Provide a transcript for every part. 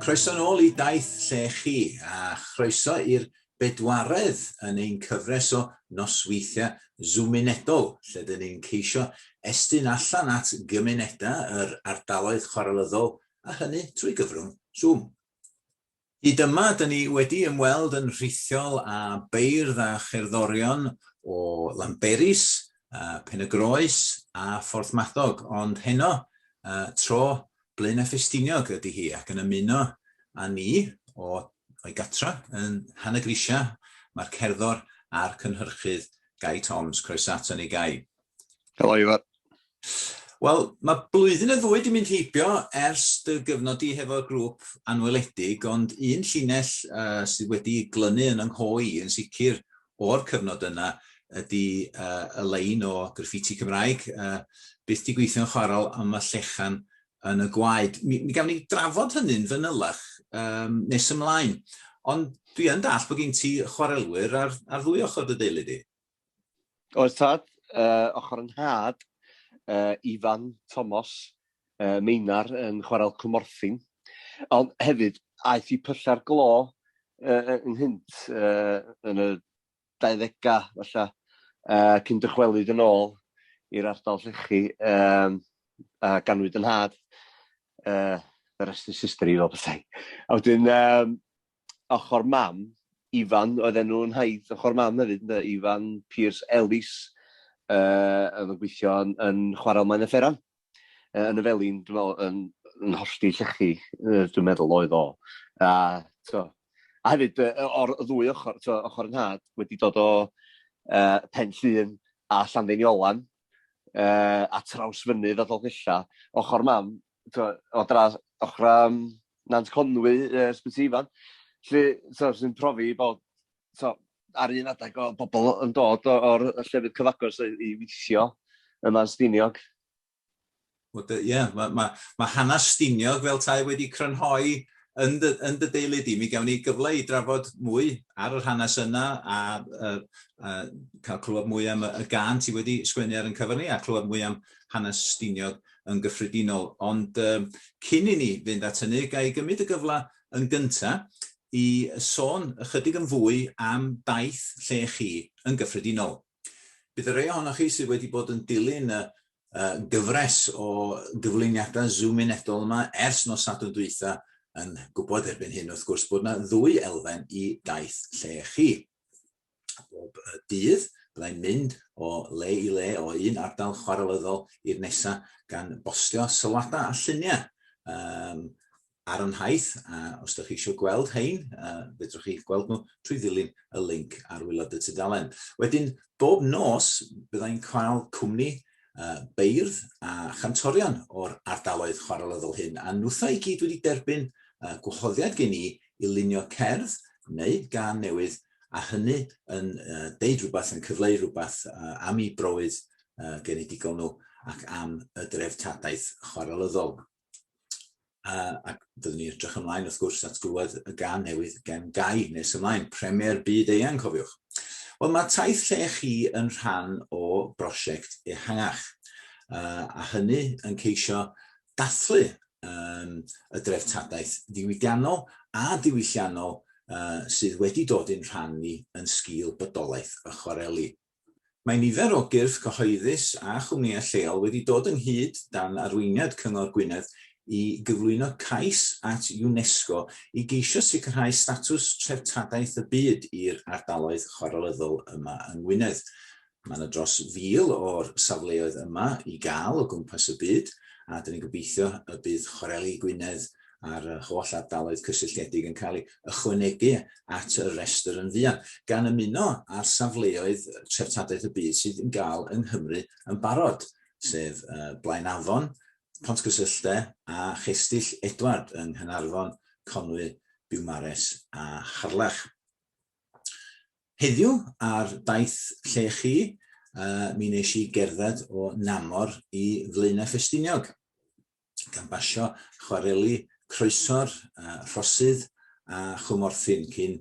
Croeso nôl I daith Lle-CHI a chroeso i'r bedwaredd yn ein cyfres o nosweithiau Gymunedol, lle dyn ni'n ceisio estyn allan at gymunedau yr ardaloedd chwarelyddol a hynny trwy gyfrwng Zoom. Hyd yma, dyn ni wedi ymweld yn rhithiol a beirdd a cherddorion o Lamberis, Penygroes a Fforthmadog, ond heno tro Glyn Ffestiniog ydy hi ac yn ymuno â ni o'i gatra yn Hanna Grisia, mae'r cerddor a'r cynhyrchydd Gai Toms. Croeso ato ni, Gai. Helo, Ifor. Wel, mae blwyddyn y ddwy wedi mynd heibio ers dy gyfnod I hefo'r grŵp anweledig, ond un llinell sydd wedi glynu yn ynghoi yn sicr o'r cyfnod yna ydy y lein o graffiti Cymraeg, byth di gweithio'n chwarel am y llechan yn y gwaed. Mi gawn ni drafod hynny'n fanylach nes ymlaen, ond dwi yn dall bod gen ti chwarelwyr ar ddwy ochr dy deulu di. Oes tad, ochr yn had, Ifan, Thomas, Meinar yn chwarel Cymorthyn, ond hefyd aeth I pylla'r glo yng Nghynt yn y 20au, falle, cyn dychwelyd yn ôl i'r ardal Lechi a ganwyd yn had. The rest is history fel bethau. A wedyn, ochr mam, Ifan, oedd enw'n haid, ochr mam hefyd, Ifan Piers Ellis, yn gweithio yn chwarel Mae Llenyddiaeth yn y felin, dwi'n meddwl, yn hollti Llechi, dwi'n meddwl oedd o. A hefyd, o'r ddwy ochr, ochr yn had, wedi dod o Pen Llyn a Llanddeuniolan, a traws fynydd a Dolgella, ochr mam, o dras ochr Nant Conwy, Ysbryd Ifan, sy'n profi bod ar un adeg o bobl yn dod o'r llefydd cyfagos I weithio yma'n Ffestiniog. Ie, mae hanes Ffestiniog fel tai wedi crynhoi yn dy deulu di. Mi gawn ni gyfle I drafod mwy ar yr hanes yna a cael clywed mwy am y gan ti wedi sgwennu ar yn cyfr ni a clywed mwy am hanes Ffestiniog yn gyffredinol. Ond cyn I ni fynd at hynny, gai gymryd y gyfle yn gyntaf I sôn ychydig yn fwy am daith Lle-CHI yn gyffredinol. Bydd y rhai ohonoch chi sydd wedi bod yn dilyn y gyfres o gyflwyniadau Gymunedol yma ers nos Sadwrn dwytha yn gwybod erbyn hyn wrth gwrs bod yna ddwy elfen I daith Lle-CHI. Bob dydd byddai'n mynd o le I le o un ardal chwarelyddol i'r nesaf gan bostio sylwadau a lluniau ar yn haith, a os ydych chi eisiau gweld hein, fedrwch chi gweld nhw trwy ddilyn y link ar waelod y tudalen. Wedyn, bob nos byddai'n cael cwmni beirdd a chantorion o'r ardaloedd chwarelyddol hyn, a nwtha I gyd wedi derbyn gwahoddiad gen I lunio cerdd neu gan newydd, a hynny yn deud rhywbeth, yn cyfleu rhywbeth am I bywyd genedigol nhw ac am y dreftadaeth chwarelyddol. Ac byddwn ni edrych ymlaen wrth gwrs at glywed y gan newydd gen Gai nes ymlaen, Premier Byd Eang, cofiwch. Wel, mae taith Lle-CHI yn rhan o brosiect ehangach, a hynny yn ceisio dathlu y dreftadaeth ddiwydiannol a diwylliannol sydd wedi dod i'n rhan ni yn sgil bydolaeth y chwareli. Mae nifer o gyrff cyhoeddus a chwmnïau lleol wedi dod ynghyd dan arweiniad Chyngor Gwynedd I gyflwyno cais at UNESCO I geisio sicrhau statws treftadaeth y byd i'r ardaloedd chwarelyddol yma yn Gwynedd. Mae yna dros 1,000 o'r safleoedd yma I gael o gwmpas y byd, a dyn ni'n gobeithio y bydd chwareli Gwynedd a'r holl ardaloedd cysylltiedig yn cael ei ychwanegu at y restr yn fuan, gan ymuno â'r safleoedd treftadaeth y byd sydd yn cael yng Nghymru yn barod, sef Blaenafon, Pontgysylltau a Chestyll Edward yng Nghanarfon, Conwy, Biwmares a Harlech. Heddiw ar daith Lle-CHI, mi nes I gerdded o Namor I Glyn Ffestiniog, gan basio chwareli croeso'r Rhosydd a Chymorthyn cyn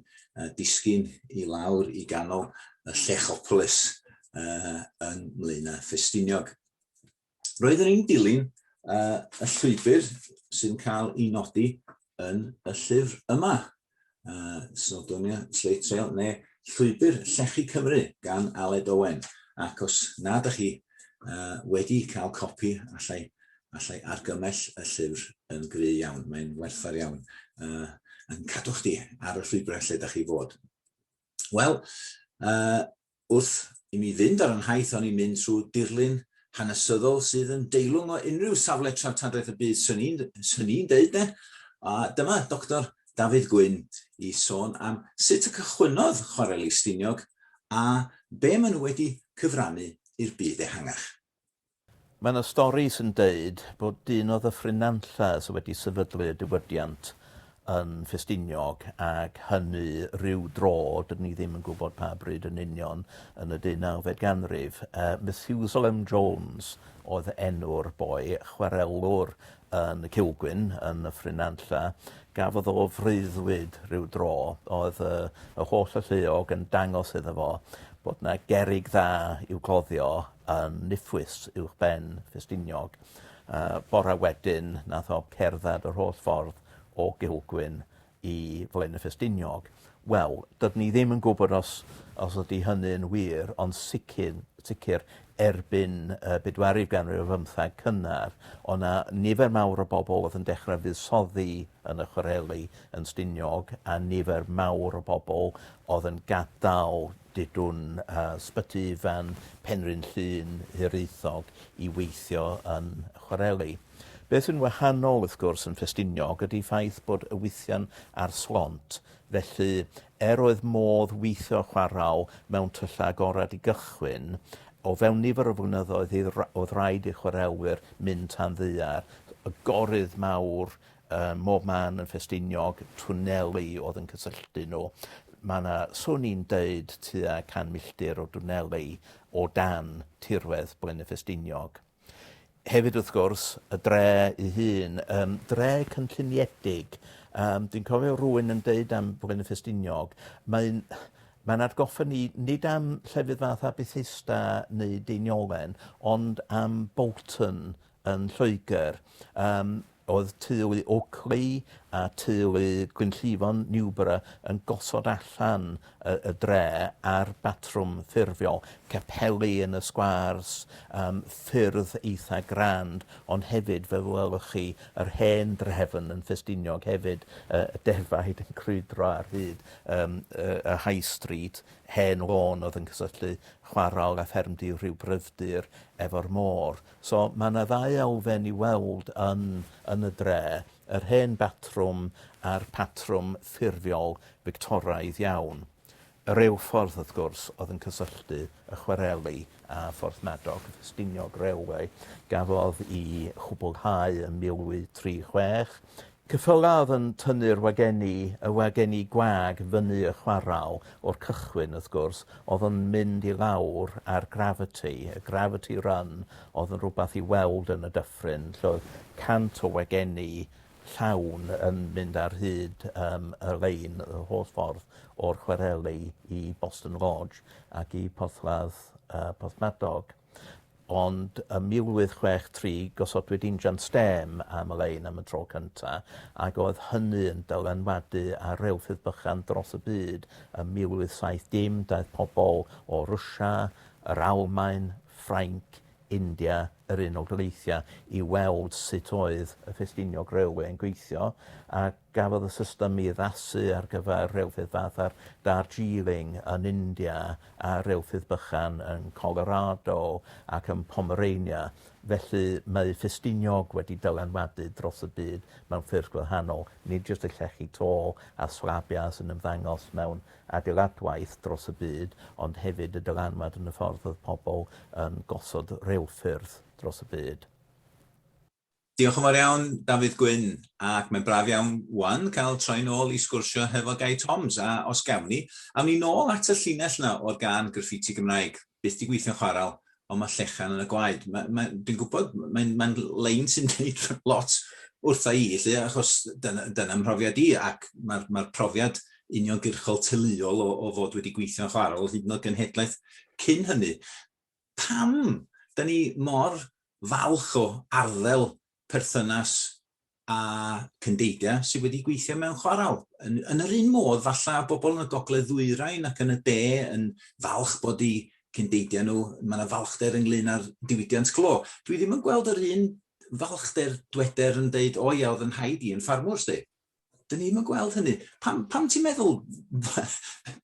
disgyn I lawr I ganol y Llechopolis yn Glyn Ffestiniog. Roedd yn ein dilyn y llwybr sy'n cael ei nodi yn y llyfr yma. Snowdonia Slate Trail, neu Llwybr Llechi Cymru gan Aled Owen. Ac os na ydych chi wedi cael copi, allai argymell y llyfr yn gry iawn. Mae'n werthfawr iawn yn cadw chdi ar y llwybrau lle ydych chi fod. Wel, wrth i mi fynd ar yn haith o'n i'n mynd trwy dirlun hanesyddol sydd yn deilwng o unrhyw safle traftadaeth y byd sy'n ni'n deud ne. A dyma Dr. Dafydd Gwyn i sôn am sut y cychwynodd chwareli Ffestiniog a be maen nhw wedi cyfrannu i'r byd ehangach. Mae yna stori sy'n deud bod dyn oedd y ffrinanlla sydd wedi sefydlu y diwydiant yn Ffestiniog ac hynny rhyw dro, dydyn ni ddim yn gwybod pa bryd yn union yn y 19th ganrif. Methusalem Jones oedd enw'r boi, chwarelwr yn y Cilgwyn yn y ffrinanlla, gafodd o freuddwyd rhyw dro. Oedd y holl lleog yn dangos iddo fo bod yna gerrig dda i'w cloddio yn niffwys uwch ben Ffestiniog. Bore wedyn nath o cerdded yr holl ffordd o Cilgwyn i Flaen y Ffestiniog. Wel, dydyn ni ddim yn gwybod os ydy hynny'n wir, ond sicr erbyn 40 ganrif ar 15 cynnar, o'na nifer mawr o bobl oedd yn dechrau fuddsoddi yn y chwareli yn Ffestiniog, a nifer mawr o bobl oedd yn gadael dydwn sbyty fan Penrhyn Llyn Hiraethog i weithio yn chwareli. Beth sy'n wahanol wrth gwrs yn Ffestiniog ydy ffaith bod y weithiau'n ar slont. Felly, oedd modd weithio chwarel mewn tylla agorad i gychwyn, o fewn nifer o flynyddoedd oedd rhaid i chwarelwyr mynd tan ddaear. Y gorydd mawr mob man yn Ffestiniog, twneli oedd yn cysylltu nhw. Mae yna, swn i'n deud, tua 100 milltir o dwneli o dan tirwedd Blaen y Ffestiniog. Hefyd wrth gwrs, y dre ei hun, dre cynlluniedig. Dwi'n cofio rhywun yn deud am Blaen y Ffestiniog, mae'n atgoffa ni nid am llefydd fath a Bethesda neu Deiniolen, ond am Bolton yn Lloegr. Oedd teulu Oakley a teulu Gwynllifon Newborough yn gosod allan y dre ar batrwm ffurfiol, capeli yn y sgwars, ffyrdd eitha grand, ond hefyd fe welwch chi yr hen drefn yn Ffestiniog hefyd, y defaid yn crwydro ar hyd y High Street, hen lôn oedd yn cysylltu chwarel a ffermdy rhyw bryfdir efo'r môr. So mae yna ddau elfen i weld yn y dre, yr hen batrwm a'r patrwm ffurfiol Victoraidd iawn. Yr rheilffordd, wrth gwrs, oedd yn cysylltu y chwareli a Ffordd Ffestiniog Railway, gafodd i chwblhau yn 1836. Cyffyla yn tynnu'r wageni gwag fyny y chwarel o'r cychwyn, wrth gwrs, oedd yn mynd i lawr ar Gravity. Y Gravity Run oedd yn rhywbeth i weld yn y dyffryn, lle oedd 100 o wageni llawn yn mynd ar hyd y lein, y holl ffordd o'r chwareli i Boston Lodge ac i Porthmadog. Ond ym 1863 gosodwyd injan stem am y lein am y tro cyntaf, ac oedd hynny yn dylanwadu ar reilffydd bychan dros y byd. Ym 1870 daeth pobl o Rwsia, yr Almaen, Ffrainc, India, yr Unol Daleithiau i weld sut oedd y Ffestiniog Railway yn gweithio, a gafodd y system i addasu ar gyfer reilffydd fath ar Darjeeling yn India a reilffydd bychan yn Colorado ac yn Pomerania. Felly mae Ffestiniog wedi dylanwadu dros y byd mewn ffyrdd gwahanol, nid jyst y llechi to a slabiau sy'n ymddangos mewn adeiladwaith dros y byd, ond hefyd y dylanwad yn y ffordd oedd pobl yn gosod reilffyrdd dros y byd. Diolch yn fawr iawn, Dafydd Gwyn, ac mae'n braf iawn wan cael troi nôl i sgwrsio hefo Gai Toms, a os gawn ni, awn ni nôl at y llinell yna o'r gan graffiti Gymraeg, byth di gweithio'n chwarel, ond mae llechan yn y gwaed. Dwi'n gwybod, mae'n lein sy'n neud lot wrtha i, achos dyna mhrofiad i, ac mae'r profiad uniongyrchol teuluol o fod wedi gweithio'n chwarel, hyd yn oed genhedlaeth cyn hynny. Pam da ni mor falch o arddel perthynas a cyndeidiau sydd wedi gweithio mewn chwaral. Yn yr un modd, falle bobl yn y gogledd ddwyrain ac yn y de yn falch bod i cyndeidiau nhw, mae yna falchder ynglyn â'r diwydiant clo. Dwi ddim yn gweld yr un falchder dweder yn dweud, o ia, oedd yn haid i yn ffarmwr, sti. Dyn ni'n gweld hynny. Pam ti'n meddwl,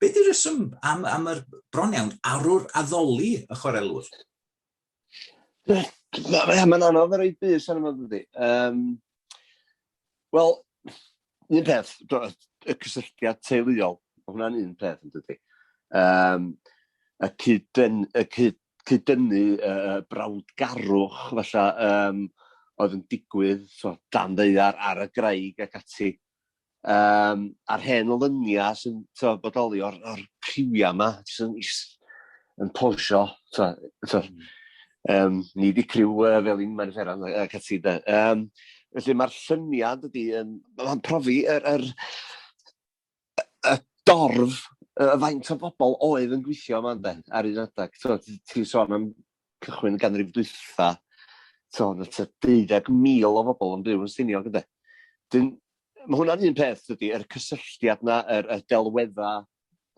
be di'r rheswm am yr bron iawn arwr addoli y chwarelwr? Mae'n anodd ar ei bus yn ymwneud ydy. Wel, un peth, y cysylltiad teuluol, mae hwnna'n un peth yn dydy. Y cyd-dynnu brawdgarwch, falle, oedd yn digwydd dan ddeiar ar y graig ac ati. A'r hen olynia sy'n bodoli o'r criwia yma, yn posio, ni di criw Felin Manifferan ac ati. Felly mae'r llyniad ydy, mae'n profi y dorf, y faint o bobl oedd yn gweithio yma ar un adag. Ti'n sôn am cychwyn ganrif dwytha, 12,000 o bobl yn byw yn Ffestiniog ydy. Mae hwnna'n un peth ydy, yr cysylltiad na, y delwedda,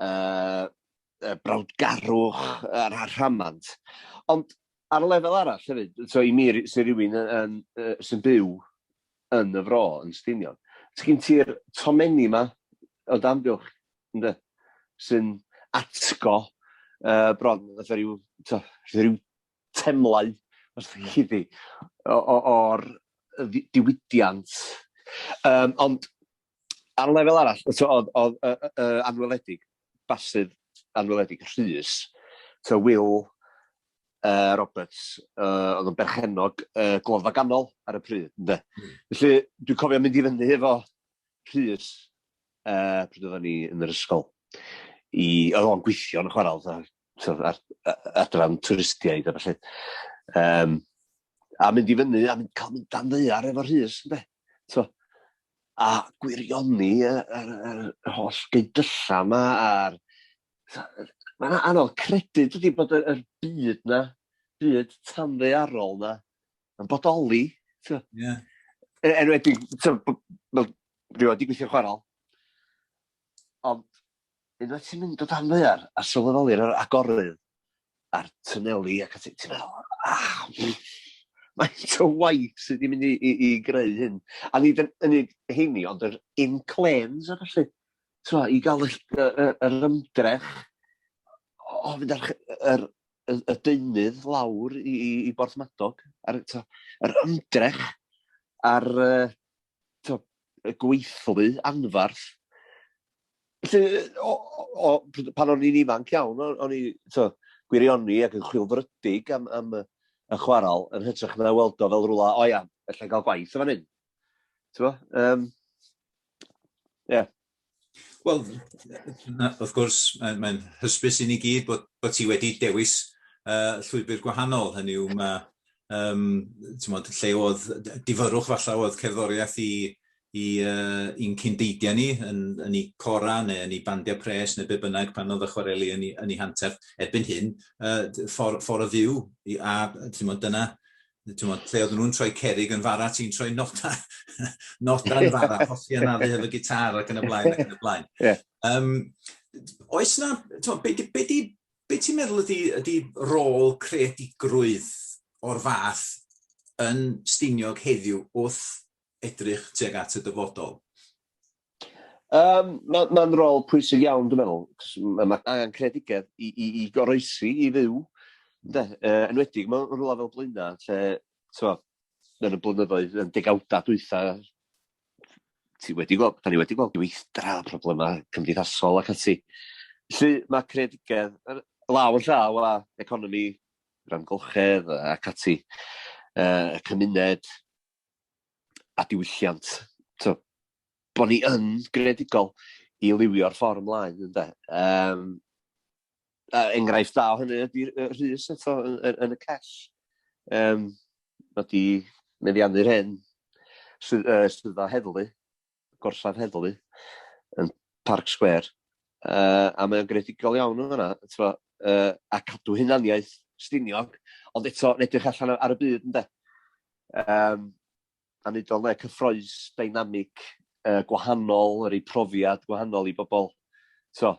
y brawdgarwch, a'r rhamant. Ond ar y lefel arall hefyd, i mi sy'n rhywun sy'n byw yn y fro yn Ffestiniog, sgyn ti'r tomenni yma o damgylch, sy'n atgo bron, rhyw temlau, o'r diwydiant. Ond ar y lefel arall, oedd anweledig, basydd anweledig Rhys, Will Roberts, oedd yn berchenog gloddfa ganol ar y pryd. Felly, dwi'n cofio mynd i fyny efo Rhys pryd oedden ni yn yr ysgol. Oedd o'n gweithio yn y chwaral, adran twristiaid a falle. A mynd i fyny, a cael mynd dan ddeiar efo Rhys, a gwirioni yr holl geidlylla yma, mae'n anodd credu dydy bod y byd na, byd tanddaearol na, yn bodoli. Enwedig, rhyw wedi gweithio chwaral, ond unwaith ti'n mynd o dan ddeiar a sylweddoli'r agorydd a'r tynelu ac ti'n meddwl, mae'n o waith sydd wedi mynd i greu hyn. A nid yn heini, ond yr inclens, i gael yr ymdrech o fynd ar y deunydd lawr i Borthmadog, yr ymdrech ar y gweithlu anfarth. Felly, pan o'n i'n ifanc iawn, o'n i gwirioni ac yn chwilfrydig am y chwaral yn hytrach na weld o fel rwla, o ia, allai gael gwaith o fan hyn. Wel, wrth gwrs, mae'n hysbys i ni gyd bod ti wedi dewis llwybr gwahanol. Hynny yw, lle oedd difyrwch falle oedd cerddoriaeth i'n cyndeidiau ni yn ei cora neu yn ei bandiau pres neu be bynnag pan oedd y chwareli yn ei hanterth. Erbyn hyn, ffordd o fyw, a dyna, lle oedd nhw'n troi cerig yn fara, ti'n troi noda'n fara, hoffi anaddu efo gitar ac yn y blaen. Oes na, be ti'n meddwl ydy rôl creadigrwydd o'r fath yn Ffestiniog heddiw wrth edrych tuag at y dyfodol? Mae'n rôl pwysig iawn, dwi'n meddwl. Mae angen creadigedd i goroesi, i fyw. Enwedig, mae'n rhywle fel Blaena, lle, yn y blynyddoedd, yn degawda dwytha, da ni wedi gweld gweithdra, problemau cymdeithasol ac ati. Felly, mae creadigedd, law yn llaw a economi, ramgylchedd ac ati, y cymuned a diwylliant. Bod ni yn greadigol i liwio'r ffordd ymlaen, ynde. Enghraifft da o hynny ydy'r Rhys yn y cell. Mae di meddiannu'r hen swyddfa heddlu, gorsaf heddlu, yn Parc Square. A mae'n greadigol iawn yn hynna, a cadw hunaniaeth Ffestiniog, ond eto, edrych allan ar y byd, ynde. a nid o'n le cyffroes dynamic gwahanol, yr ei profiad gwahanol i bobl. So,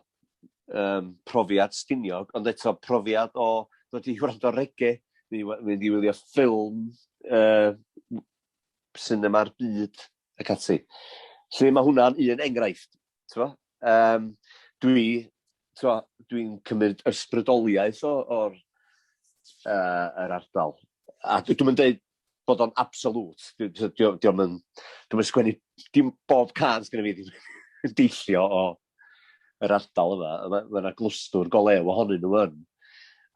profiad Ffestiniog, ond eto profiad o ddod i wrando reggae, mynd i wylio ffilm, sinema'r byd ac ati. Lle mae hwnna'n un enghraifft. Dwi'n cymryd ysbrydoliaeth o'r ardal. A dwi'n dweud bod o'n absolut. Dwi'n mynd sgwennu, dim bob can sgwennu fi ddim deillio o yr ardal yma. Mae'na glwstwr go lew ohonyn nhw yn.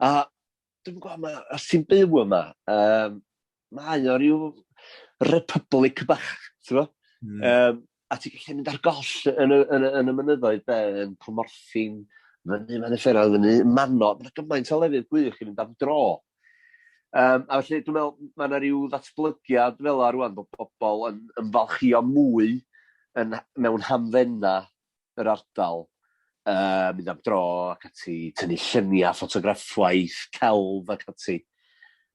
A dwi'n gwybod, os ti'n byw yma, mae o ryw republic bach, ti'n gwybod? A ti'n gallu mynd ar goll yn y mynyddoedd, yn Cwmorthin, fyny, mae'n efferoedd, fyny, Manog, mae'n gymaint o lefydd gwych i fynd am dro. A felly, dwi'n meddwl, mae yna ryw ddatblygiad fel yna rwan bod pobl yn falchio mwy mewn hamfenna yr ardal, mynd am dro ac ati, tynnu lluniau, ffotograffwaith, celf ac ati.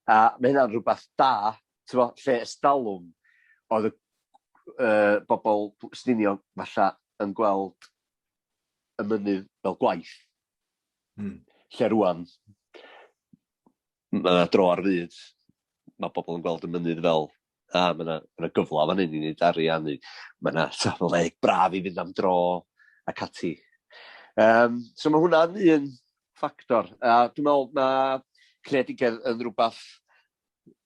A mae hynna'n rhywbeth da, lle estalwm, oedd y bobl Ffestiniog falle yn gweld y mynydd fel gwaith. Lle rwan, mae dro ar fyd, mae bobl yn gweld y mynydd fel, mae yna gyfla fan hyn i wneud arian, mae yna le braf i fynd am dro ac ati. So mae hwnna'n un ffactor. A dwi'n meddwl mae creadigedd yn rhywbeth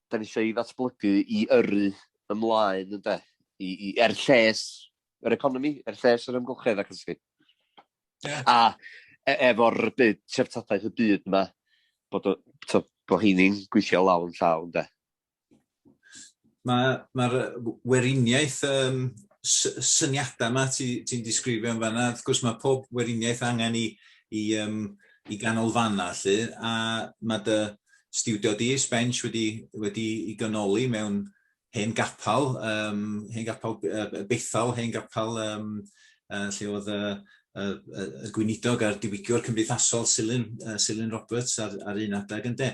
da ni eisiau i ddatblygu i yrru ymlaen, ynddo? Lles yr economi, lles yr ymgylchedd ac ati. A efo'r treftadaeth y byd yma, bod hi'n gweithio lawn llaw, ynddo? Mae'r weriniaeth syniadau yma ti'n disgrifio yn fanna. Wrth gwrs mae pob weriniaeth angen i ganolfanna, a mae dy stiwdio di, Sbench, wedi i gynoli mewn hen gapal Bethel, hen gapal lle oedd y gweinidog a'r diwygwr cymdeithasol Silyn Roberts ar un adeg yn de.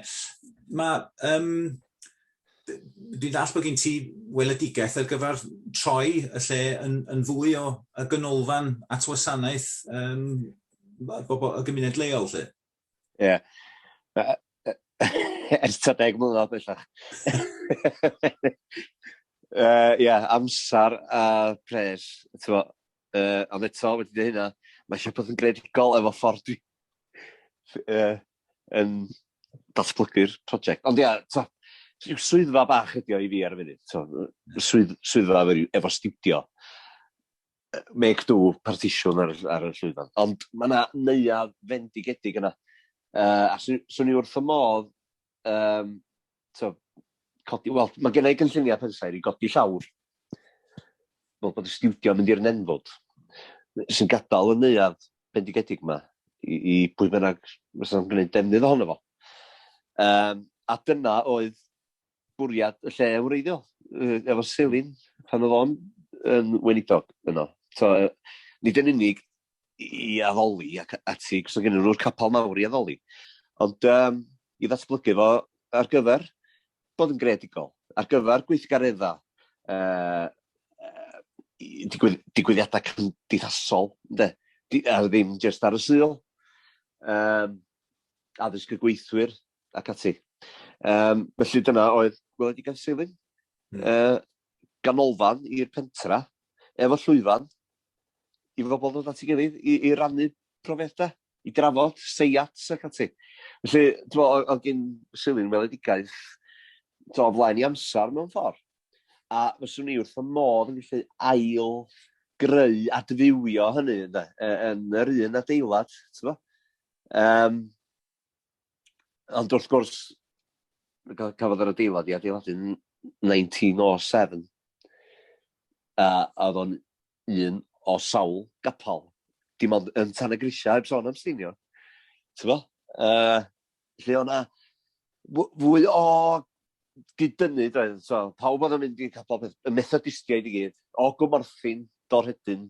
Dwi'n dall bod gen ti weledigaeth ar gyfer troi y lle yn fwy o y gynolfan at wasanaeth y gymuned leol, lle? Ie. Ers 10 mlynedd bellach. Ie, amser a pres. Ond eto, wedi dweud hynna, mae eisiau bod yn greadigol efo ffordd yn datblygu'r prosiect. Ond ia, yw swyddfa bach ydi o i fi ar y funud. Swyddfa efo stiwdio. Make do partisiwn ar y llwyfan. Ond mae yna neuad fendigedig yna. A swn i wrth y modd, mae gen i gynlluniau pensaer i godi llawr. Fel bod y stiwdio mynd i'r nenfod. Sy'n gadael y neuad bendigedig yma i pwy bynnag fysa'n gwneud defnydd ohono fo. A dyna oedd bwriad y lle wreiddiol, efo Silyn, pan oedd o'n yn weinidog yno. Nid yn unig i addoli ac ati, cos o gennyn nhw'r capal mawr i addoli. Ond i ddatblygu fo ar gyfer bod yn greadigol, ar gyfer gweithgareddau, digwyddiadau cymdeithasol, a ddim jyst ar y syl, addysg y gweithwyr ac ati. Felly dyna oedd gweledigaeth Silyn, ganolfan i'r pentra, efo llwyfan, i bobl ddod at ei gilydd i rannu profiadau, i drafod, seiats ac ati. Felly, oedd gen Silyn weledigaeth o flaen i amser mewn ffordd. A fyswn ni wrth y modd yn gallu ail greu a dywio hynny yn yr un adeilad. Ond wrth gwrs, cafodd yr adeilad i adeiladu'n 1907. A oedd o'n un o sawl gapal. Dim ond yn Tan y Grisia, heb sôn am Ffestiniog. Lle o'na fwy o gyd-dynnu, pawb oedd yn mynd i'n capal y Methodistiaid i gyd, o Gwmorthin, Dorhedyn,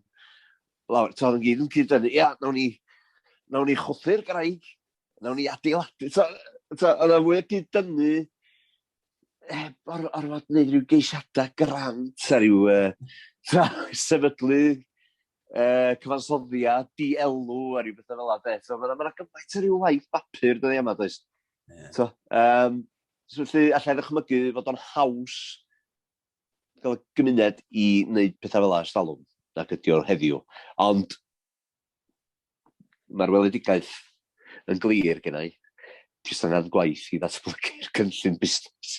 lawr, oedd yn gyd yn gyd-dynnu. Ia, nawn ni chwthu'r graig, nawn ni adeiladu. Oedd yna fwy o gyd-dynnu orfod wneud rhyw geisiadau grant a rhyw sefydlu cyfansoddiad, di-elw a rhyw bethau fel yna. So, mae'n gymaint o rhyw waith bapur dyddi yma, does. So, felly, allai ddychmygu fod o'n haws gael y gymuned i wneud pethau fel yna stalwm, nag ydi o'r heddiw. Ond, mae'r weledigaeth yn glir gennau, jyst angen gwaith i ddatblygu'r cynllun busnes.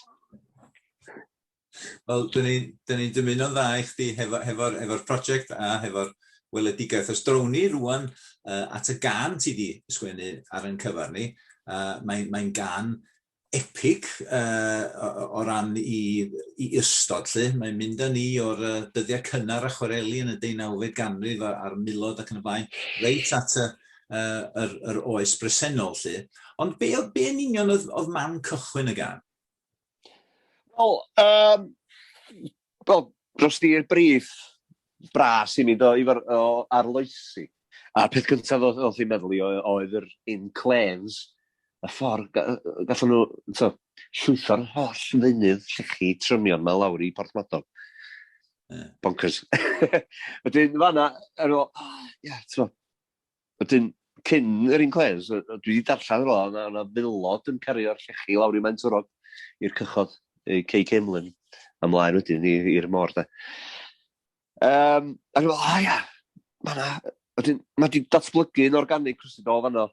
Wel, dyn ni'n dymuno'n dda i chdi hefo'r prosiect a hefo'r weledigaeth. Os drown ni rwan at y gan ti di sgwennu ar yn cyfar ni, mae'n gan epig o ran i ystod, lle. Mae'n mynd â ni o'r dyddiau cynnar a chwareli yn y 19fed ganrif a'r milod ac yn y blaen, reit at yr oes bresennol, lle. Ond be yn union oedd man cychwyn y gan? Wel, dros di'r brif bras i mi o arloesi. A'r peth cyntaf oedd i'n meddwl i oedd yr in-clans, y ffordd gallwn nhw llwytho'r holl ddeunydd llechi trymion mae lawr i Porthmadog. Bonkers. Wedyn fanna, wedyn cyn yr in-clans, dwi wedi darllen fel yna filod yn cario'r llechi lawr i Maentwrog i'r cychod, Cei Cymlyn, ymlaen wedyn i'r môr. A dwi'n meddwl, mae wedi datblygu yn organig crwstidol fanno.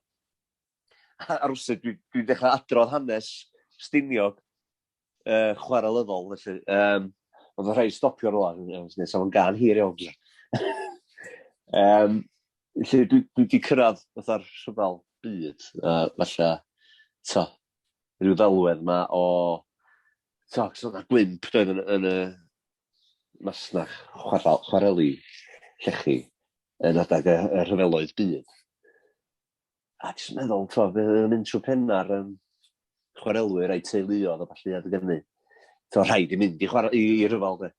Ar wsyd, dwi'n dechrau adrodd hanes Ffestiniog, chwarelyddol, felly. Oedd y rhai stopio rwan, nes am yn gan hir iawn. Felly, dwi wedi cyrraedd fatha'r rhyfel byd, falle, rhyw ddelwedd yma o, so'n gwymp doedd yn y masnach chwareli llechi yn adag y rhyfeloedd byd. A jyst meddwl, bydd yn mynd trwy penna'r chwarelwyr a'i teuluoedd o falle adeg ynny. Rhaid i mynd i ryfel, de.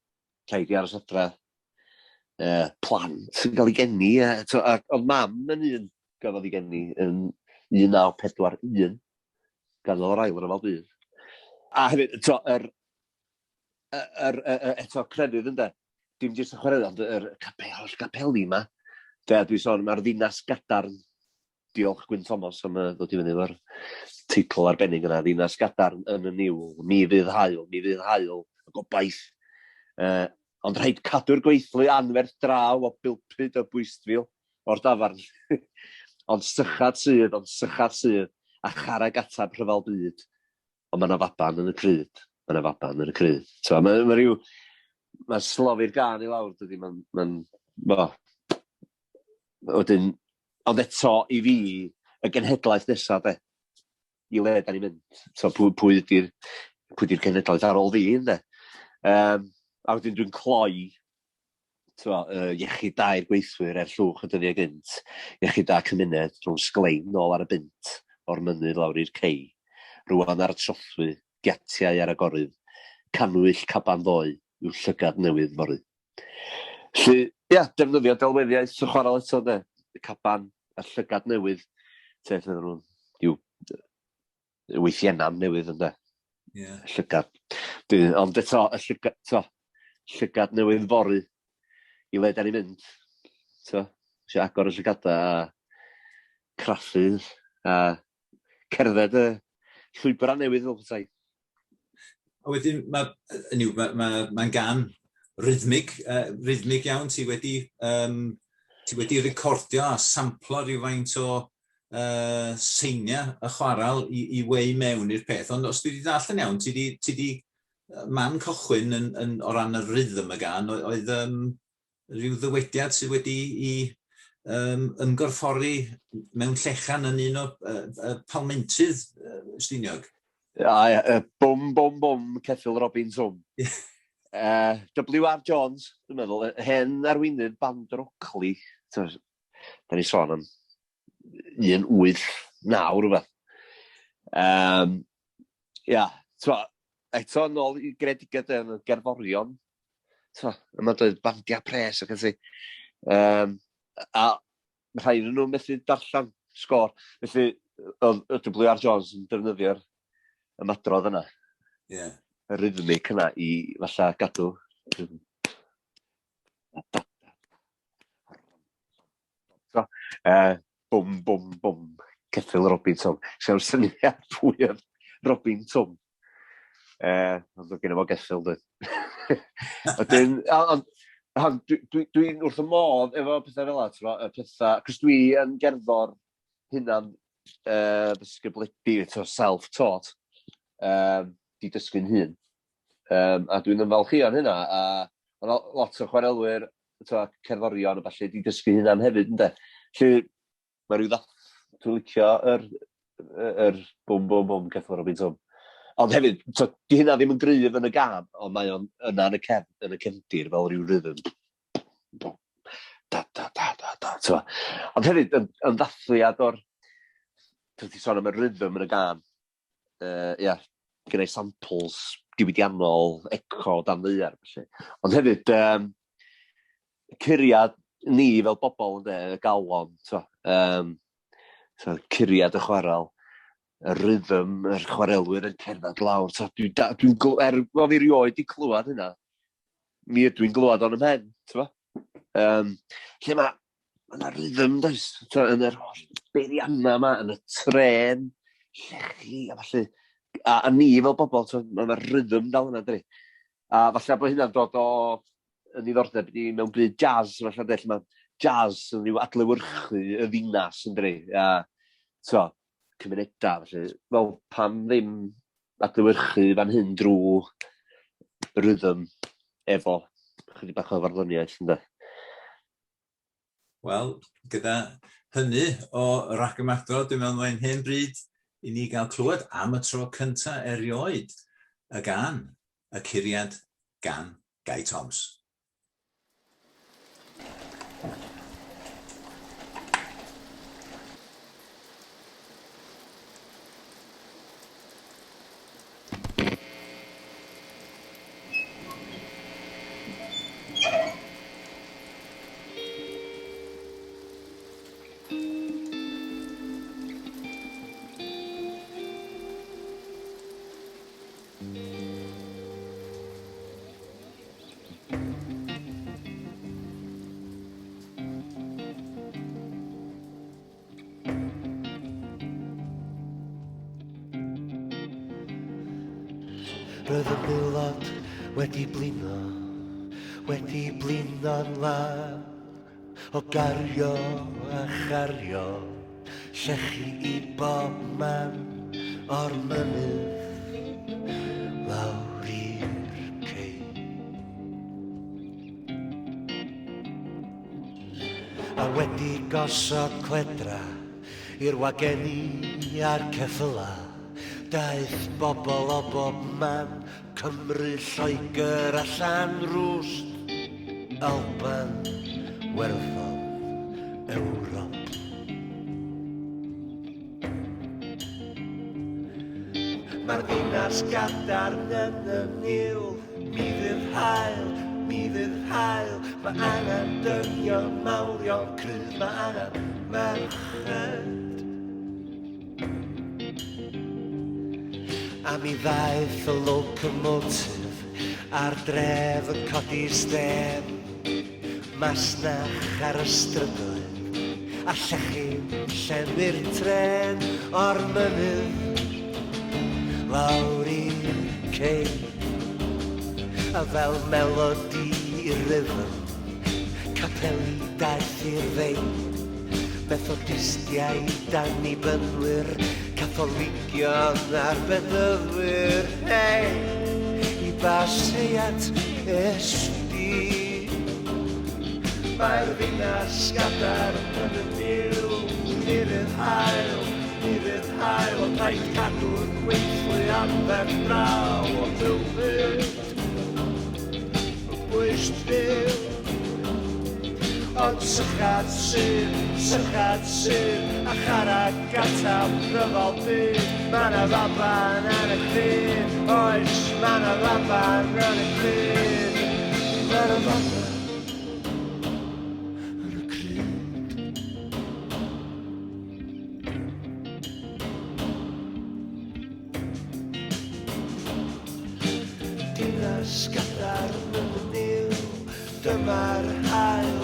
Rhaid i aros adra plant yn cael ei geni. Oedd mam yn un gafodd ei geni yn 1941, ganodd o'r ail ryfel byd. A hefyd, eto crefydd ynde, dim jyst y chwareli, ond yr capeli yma, dwi'n sôn, mae'r ddinas gadarn, diolch Gwyn Thomas am ddod i fyny efo'r teitl arbennig yna, ddinas gadarn yn y niwl, mi fydd hael, y gobaith. Ond rhaid cadw'r gweithlu anferth draw o Bilpyd o Bwystfil o'r dafarn. Ond sychad sydd, a charag atab rhyfel byd. Ond mae yna faban yn y cryd. Mae'n slofi'r gan i lawr, dydy. Ond eto i fi, y genhedlaeth nesaf, de, i le da ni'n mynd. Pwy ydy'r genhedlaeth ar ôl fi, ynddo? A wedyn dwi'n cloi iechyd da i'r gweithwyr llwch y dyddiau gynt, iechyd da cymuned rhwng Glyn nôl ar y bint o'r mynydd lawr i'r cei, rwan ar y trothwy, giatiau ar y gorydd, canwyll caban ddoe yw llygad newydd fory. Felly, defnyddio delweddiaeth y chwarel eto, de, y caban a'r llygad newydd, yw weithiennam newydd, ynde. Llygad. Ond eto, llygad newydd fory i le da ni'n mynd. Eisiau agor y llygadau a craffu a cerdded y llwybra newydd fel petai. A wedyn, mae'n gan rhythmig iawn. Ti wedi recordio a samplo rhywfaint o seiniau y chwaral i wei mewn i'r peth. Ond os dwi wedi darllen iawn, ti di man cychwyn o ran y rhythm y gan, oedd rhyw ddywediad sydd wedi i ymgorffori mewn llechan yn un o palmentydd Ffestiniog. Bwm, ceffyl Robin Swm. W.R. Jones, dwi'n meddwl, hen arweinydd band rocli. Da ni sôn am 189 rhywbeth. Eto nôl i gredigedd yn y gerddorion. Yma doedd bandiau pres ac yn si. A rhaid nhw methu darllen sgôr. Felly, oedd W.R. Jones yn defnyddio'r ymadrodd yna. rhythmic yna i falla gadw. So, bwm, bwm, bwm, ceffyl Robin Tom. Se'n syniad fwy o'r Robin Tom. Ond oedd gen i fo geffyl, dwi. Dwi'n wrth y modd efo pethau fel pethau, cos dwi yn gerddor hynna'n ddysgybledu, self-taught, di dysgu'n hun. A dwi'n ymfalchio yn hynna, a lot o chwarelwyr, cerddorion a falle di dysgu hynna'n hefyd, ynddo. Felly, mae rhyw dwi'n licio yr bwm, bwm, bwm, ceffyl Robin Tom. Ond hefyd, di hynna ddim yn gryf yn y gam, ond mae o'n yna yn y cefndir fel rhyw rhythm. Da, da, da, da, da. Ond hefyd, yn ddathliad o'r... Dwi'n sôn am y rhythm yn y gam. Gyda'i samples diwydiannol, eco, dan ddeiar. Ond hefyd, curiad ni fel bobl, y galon, curiad y chwarel. Y rhythm, yr chwarelwyr yn cerdded lawr. Dwi'n fel fi rioed i clywed hynna. Mi ydw i'n glywed o'n ymhen. Lle mae yna rhythm, does? Yn yr beirianna yma, yn y tren, llechi, a falle... A ni fel bobl, mae'na rhythm dal yna, dyri. A falle bod hynna'n dod o yn ddiddordeb ni mewn byd jazz, falle, lle mae jazz yn rhyw adlewyrchu y ddinas, yn dyri. Cymunedau, felly, fel pam ddim adlewyrchu fan hyn drwy rhythm efo chydig bach o farddoniaeth, ynddo? Wel, gyda hynny o rhagymadro, dwi'n meddwl mae'n hen bryd i ni gael clywed am y tro cyntaf erioed y gan, y curiad gan Guy Toms. Roedd y milod wedi blino'n lan o gario a chario, llechi I bob man o'r mynydd lawr i'r cei. A wedi gosod cledra i'r wageni a'r ceffyla, daith bobl o bob man, Cymru, Lloegr a Llanrwst, Alban, Werddon, Ewrop. Mae'r ddinas gadarn yn y niwl, mi ddydd hael, mae angen dynion mawrion cryf, mae angen merched. A mi ddaeth y locomotif ar dref yn codi stêm, masnach ar ysbrydol, a llechi'n llenwi'r tren o'r mynydd lawr i'r cei. A fel melodi i'r rhythm, capeli daith i'r ddein, Methodistiaid annibynwyr, Catholigion a'r beddywyr, I baseiad esdi. Mae'r ddinas gadarn yn y niwl, mi fydd hael, ond rhaid cadw'r gweithlu anfer draw o dywyd. Bwysdyl, ond sychad sy'n, a charad gatab rhyfel byd. Ma' 'na faban ar y clyn, oes, ma' 'na faban ar y clyn. Ma' 'na faban ar y clyn. Sgadar yn y niw, dyma'r hael,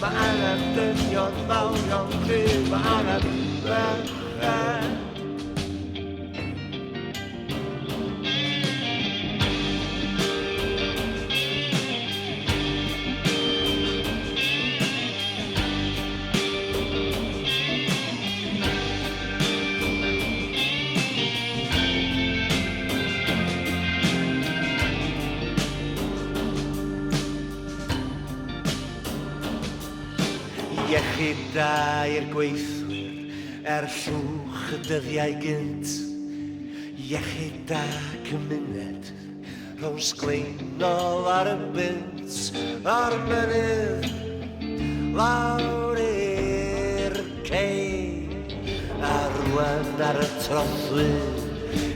mae angen dynion mawrion cryf, mae angen Iechyd da i'r gweithwyr llwch y dyddiau gynt. Iechyd da cymuned rhwng sgleynol ar y bynt. O'r mynydd lawr i'r cei. A rwan ar y trothwy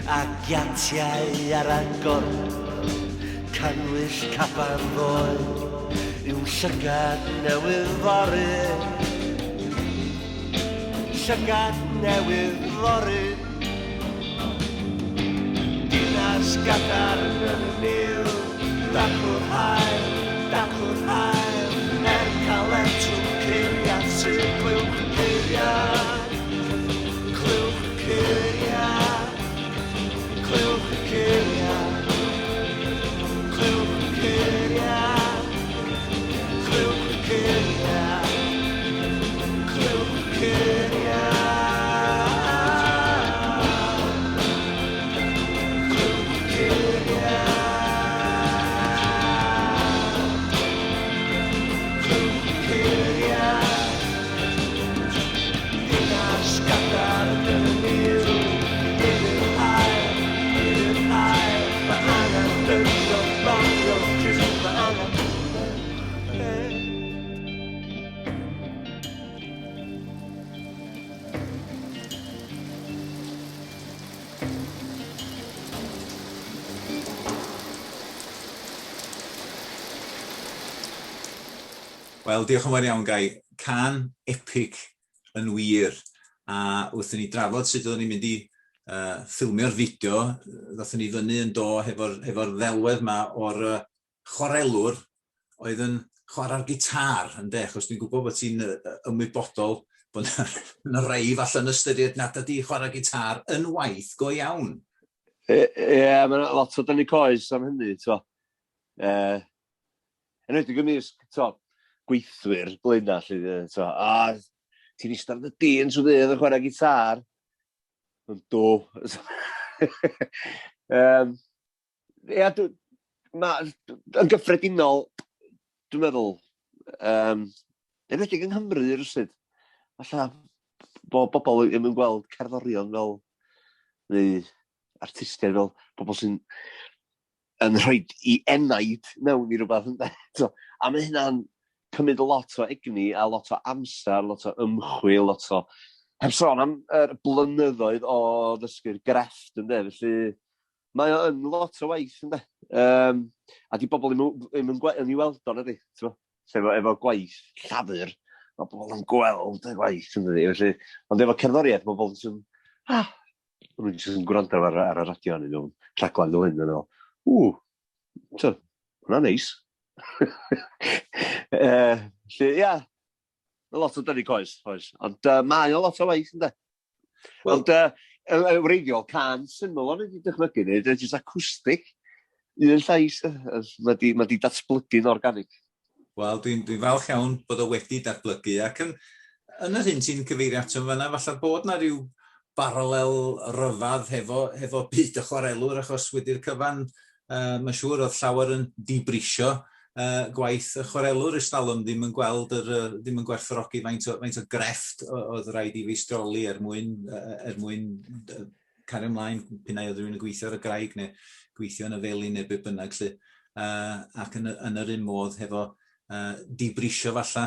a giatiau ar agor. Canwyll caban ddoe yw llygad newydd fory. Llygad newydd fory. Dinas gadar yn y niw, daclwr hael, cael etrwm ceiriad sy'n clywch ceiriad, clywch ceiriad, clywch ceiriad, clywch ceiriad. Wel, diolch yn fawr iawn, Gai. Can epic yn wir. A wrthyn ni drafod sut oeddwn ni'n mynd i ffilmio'r fideo, ddothon ni fyny yn do hefo'r ddelwedd yma o'r chwarelwr oedd yn chwarae'r gitar, ynde, achos dwi'n gwybod bod ti'n ymwybodol bod yna rai falle'n ystyried nad ydi chwarae gitar yn waith go iawn. Ie, mae lot o dynnu coes am hynny, to. Yn wedi gymysg, to, gweithwyr blaena, to. A ti'n eistedd y dyn trwy ddydd yn chwarae gitar. Yn do. Ie, yn gyffredinol, dwi'n meddwl, yn wedi yng Nghymru rwsyd. Alla, bod bobl yn gweld cerddorion fel, neu artistiaid fel, bobl sy'n rhoi i enaid mewn i rhywbeth. A mae hynna'n cymryd lot o egni a lot o amser, lot o ymchwil, lot o... Heb sôn am blynyddoedd o ddysgu'r grefft, ynddo, felly mae o'n lot o waith, ynddo. A di bobl yn ei weld o'n ydy, efo gwaith llafur, mae bobl yn gweld y gwaith, ynddo, felly, ond efo cerddoriaeth, mae bobl yn nhw'n jyst yn gwrando ar y radio yn nhw'n rhaglen fel hyn, yn hwnna'n neis. Felly, ia, lot o dynnu coes, ond mae o lot o waith, ynddo. Ond wreiddiol, can syml o'n wedi dychmygu, neu jyst acoustic, un llais, mae di datblygu'n organig. Wel, dwi'n falch iawn bod o wedi datblygu, ac yn yr hyn ti'n cyfeirio ato fyna, falle bod na ryw baralel ryfedd hefo byd y chwarelwr, achos wedi'r cyfan, mae'n siŵr oedd llawer yn dibrisio gwaith y chwarelwr ystalwm ddim yn gwerthfawrogi faint o grefft oedd rhaid i feistroli mwyn cario ymlaen p'un oedd rhywun yn gweithio ar y graig neu gweithio yn y felin neu be bynnag, ac yn yr un modd hefo dibrisio falle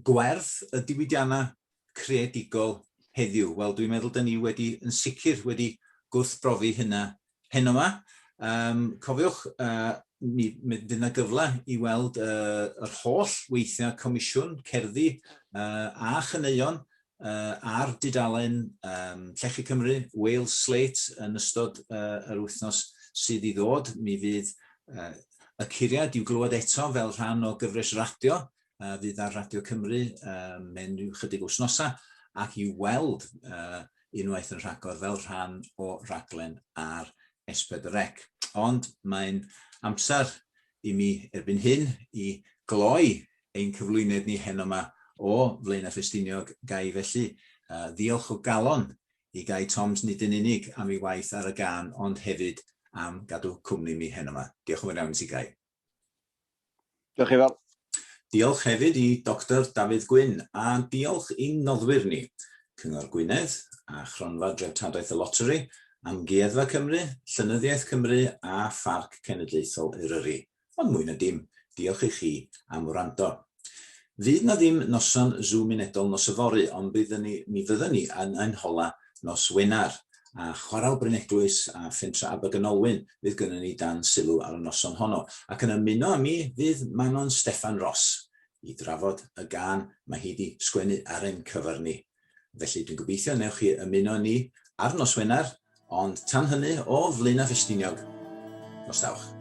gwerth y diwydiannau creadigol heddiw. Wel, dwi'n meddwl da ni yn sicr wedi gwrthbrofi hynna heno yma. Cofiwch, fydd yna gyfle i weld yr holl weithiau comisiwn cerddi a chaneuon ar dudalen Llechi Cymru, Wales Slate yn ystod yr wythnos sydd i ddod. Mi fydd y curiad i'w glywed eto fel rhan o gyfres radio, fydd ar Radio Cymru mewn rhyw chydig wythnosa, ac i'w weld unwaith yn rhagor fel rhan o raglen ar ysbrydol. Ond mae'n amser i mi erbyn hyn i gloi ein cyflwyniad ni heno yma o Llenyddiaeth Ffestiniog gai felly ddiolch o galon i Gai Toms nid yn unig am ei waith ar y gân, ond hefyd am gadw cwmni mi heno yma. Diolch yn fawr iawn ti, Gai. Diolch i fel. Diolch hefyd i Dr David Glyn, a diolch i'n noddwyr ni, Chyngor Gwynedd a Chronfa Dreftadaeth y Loteri, Amgueddfa Cymru, Llenyddiaeth Cymru a Bardd Cenedlaethol Cymru. Ond mwy na dim, diolch i chi am wrando. Fydd na ddim noson Gymunedol nos yfory, ond mi fyddwn ni yn hola nos Wener, a chwaral Bryn a Fentra Abergynolwyn fydd gynnon ni dan sylw ar y noson honno. Ac yn ymuno â mi fydd Manon Steffan Ross i drafod y gân mae hi wedi sgwennu ar ein cyfer ni. Felly dwi'n gobeithio newch chi ymuno ni ar nos Wener, ond tan hynny o Llenyddiaeth Ffestiniog. Nos dawch.